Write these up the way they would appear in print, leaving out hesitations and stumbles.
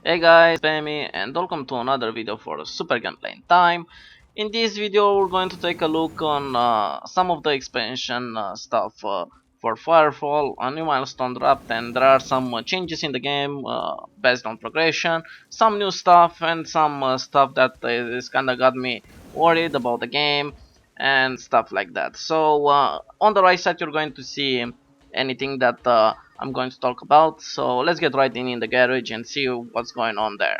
Hey guys, Pemi, and welcome to another video for Super Gameplay Time. In this video, we're going to take a look on some of the expansion stuff for Firefall, a new milestone dropped, and there are some changes in the game based on progression, some new stuff, and some stuff that is kinda got me worried about the game and stuff like that. So on the right side, you're going to see anything that I'm going to talk about. So let's get right in the garage and see what's going on there.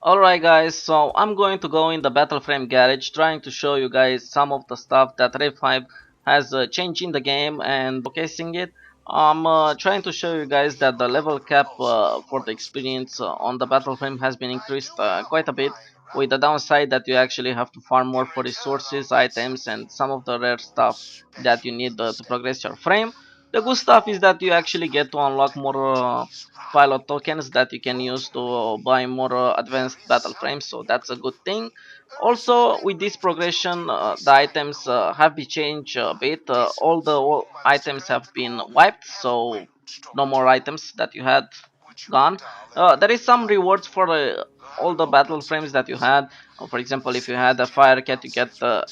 Alright guys, so I'm going to go in the Battleframe garage trying to show you guys some of the stuff that Rev 5 has changed in the game and showcasing it. I'm trying to show you guys that the level cap for the experience on the Battleframe has been increased quite a bit, with the downside that you actually have to farm more for resources, items, and some of the rare stuff that you need to progress your frame. The good stuff is that you actually get to unlock more pilot tokens that you can use to buy more advanced battle frames, so that's a good thing. Also, with this progression, the items have been changed a bit. All items have been wiped, so no more items that you had gone. There is some rewards for all the battle frames that you had. For example, if you had a fire cat, you get a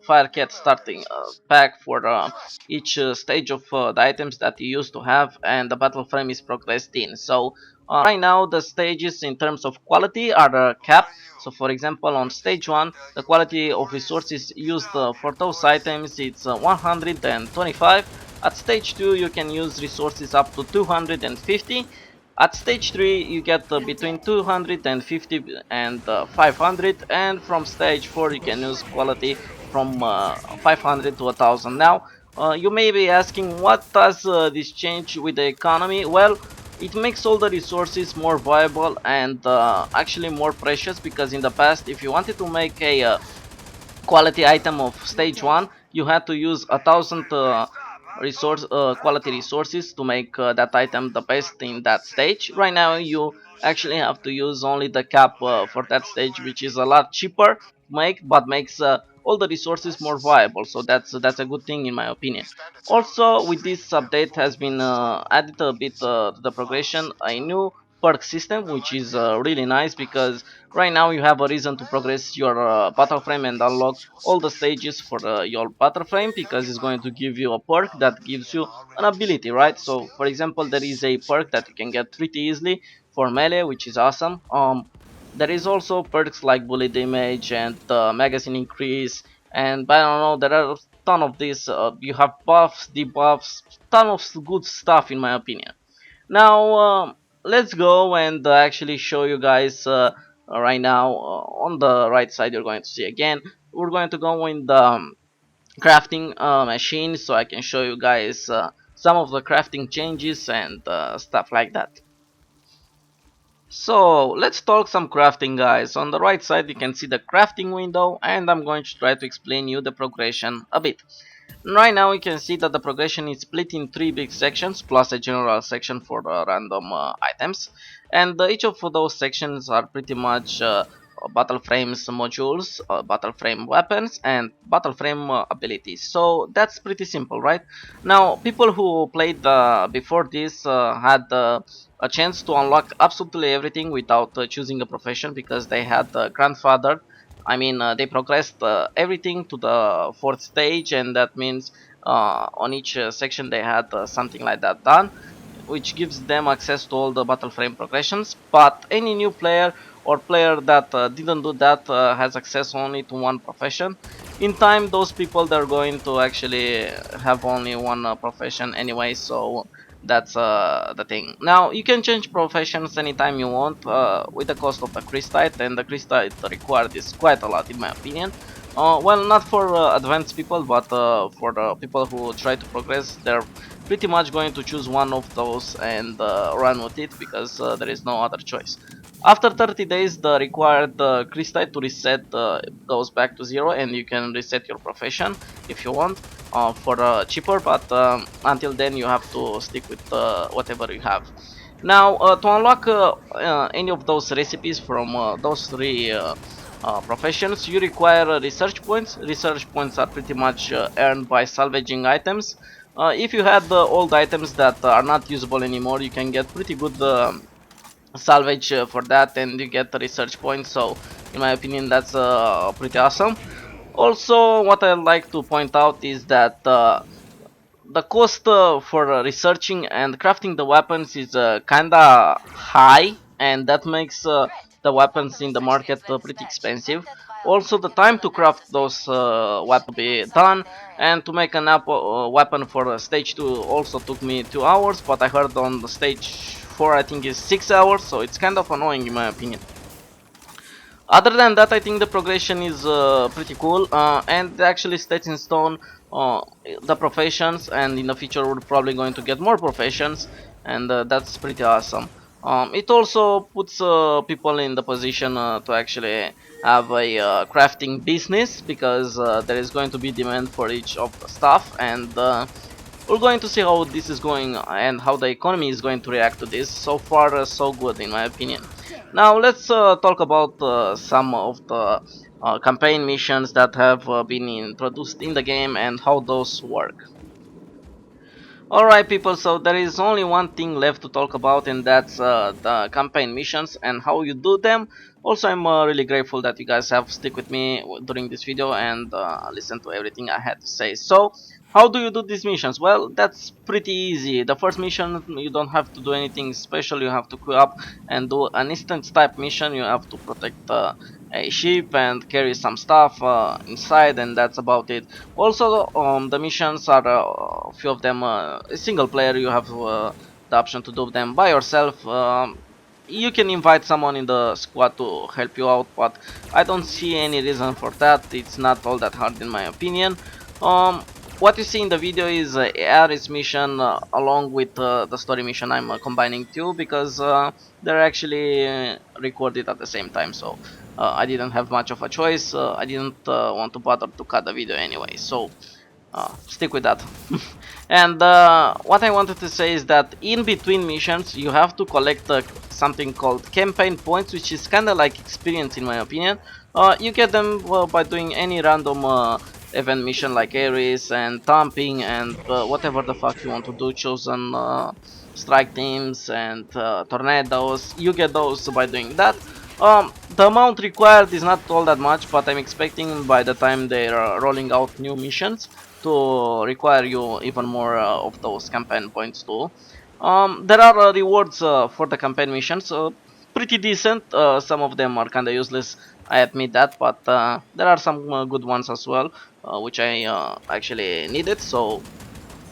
fire cat starting pack for each stage of the items that you used to have, and the battle frame is progressed in. So right now the stages in terms of quality are capped. So for example, on stage 1, the quality of resources used for those items it's 125. At stage 2 you can use resources up to 250. At stage 3 you get between 250 and 500, and from stage 4 you can use quality from 500 to 1000. Now you may be asking, what does this change with the economy? Well, it makes all the resources more viable and actually more precious, because in the past, if you wanted to make a quality item of stage 1, you had to use 1000 quality resources to make that item the best in that stage. Right now you actually have to use only the cap for that stage, which is a lot cheaper to make, but makes all the resources more viable, so that's a good thing in my opinion. Also, with this update has been added a bit to the progression, a new perk system, which is really nice, because right now you have a reason to progress your battle frame and unlock all the stages for your battle frame, because it's going to give you a perk that gives you an ability, right? So for example, there is a perk that you can get pretty easily for melee, which is awesome. There is also perks like bullet damage and magazine increase, and I don't know, there are a ton of this. You have buffs, debuffs, ton of good stuff in my opinion. Now let's go and actually show you guys right now. On the right side you're going to see again, we're going to go in the crafting machine, so I can show you guys some of the crafting changes and stuff like that. So let's talk some crafting, guys. On the right side you can see the crafting window, and I'm going to try to explain you the progression a bit. Right now you can see that the progression is split in 3 big sections plus a general section for random items, and each of those sections are pretty much battle frames modules, battle frame weapons, and battle frame abilities. So that's pretty simple, right? Now people who played before this had a chance to unlock absolutely everything without choosing a profession, because they had grandfathered. I mean, they progressed everything to the fourth stage, and that means on each section they had something like that done, which gives them access to all the battle frame progressions. But any new player or player that didn't do that has access only to one profession. In time, those people, they're going to actually have only one profession anyway, so that's the thing. Now you can change professions anytime you want with the cost of the crystite, and the crystite required is quite a lot in my opinion. Well, not for advanced people, but for the people who try to progress, they're pretty much going to choose one of those and run with it, because there is no other choice. After 30 days, the required crystite to reset goes back to 0, and you can reset your profession if you want for cheaper, but until then you have to stick with whatever you have. Now to unlock any of those recipes from those three professions, you require research points. Research points are pretty much earned by salvaging items. If you had old items that are not usable anymore, you can get pretty good salvage for that, and you get the research points. So in my opinion, that's pretty awesome. Also, what I like to point out is that the cost for researching and crafting the weapons is kinda high, and that makes the weapons in the market pretty expensive. Also, the time to craft those weapons be done, and to make an weapon for stage 2 also took me 2 hours, but I heard on the stage 4 I think is 6 hours, so it's kind of annoying in my opinion. Other than that, I think the progression is pretty cool, and it actually sets in stone uh, the professions, and in the future we're probably going to get more professions, and that's pretty awesome. It also puts people in the position to actually have a crafting business, because there is going to be demand for each of the stuff, and we're going to see how this is going and how the economy is going to react to this. So far, so good in my opinion. Now let's talk about some of the campaign missions that have been introduced in the game and how those work. Alright people, so there is only one thing left to talk about, and that's the campaign missions and how you do them. Also, I'm really grateful that you guys have stick with me during this video and listen to everything I had to say. So, how do you do these missions? Well, that's pretty easy. The first mission, you don't have to do anything special. You have to queue up and do an instance type mission. You have to protect a ship and carry some stuff inside, and that's about it. Also, the missions are a few of them single player. You have the option to do them by yourself. You can invite someone in the squad to help you out, but I don't see any reason for that. It's not all that hard in my opinion. Um, what you see in the video is Ares mission along with the story mission. I'm combining two because they're actually recorded at the same time, so I didn't have much of a choice. I didn't want to bother to cut the video anyway, so stick with that. And what I wanted to say is that in between missions you have to collect something called campaign points, which is kind of like experience in my opinion. You get them by doing any random event mission like Ares and Thumping and whatever the fuck you want to do, chosen strike teams and tornadoes. You get those by doing that. The amount required is not all that much, but I'm expecting by the time they're rolling out new missions to require you even more of those campaign points too. There are rewards for the campaign missions, pretty decent. Some of them are kinda useless, I admit that, but there are some good ones as well, which I actually needed, so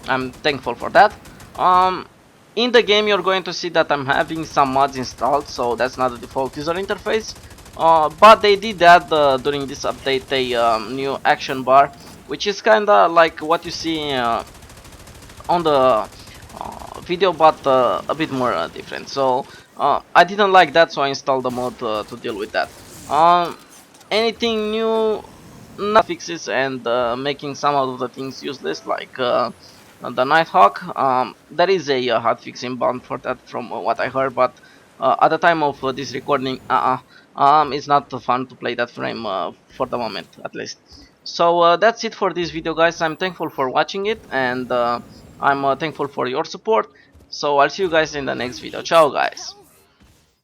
I'm thankful for that. Um, in the game you're going to see that I'm having some mods installed, so that's not the default user interface. But they did add during this update a new action bar, which is kinda like what you see on the video, but a bit more different. So I didn't like that, so I installed the mod to deal with that. Um, anything new? Not fixes, and making some of the things useless, like the Nighthawk. There is a hotfix inbound for that from what I heard, but at the time of this recording, it's not fun to play that frame for the moment, at least. So that's it for this video, guys. I'm thankful for watching it, and I'm thankful for your support. So I'll see you guys in the next video. Ciao, guys.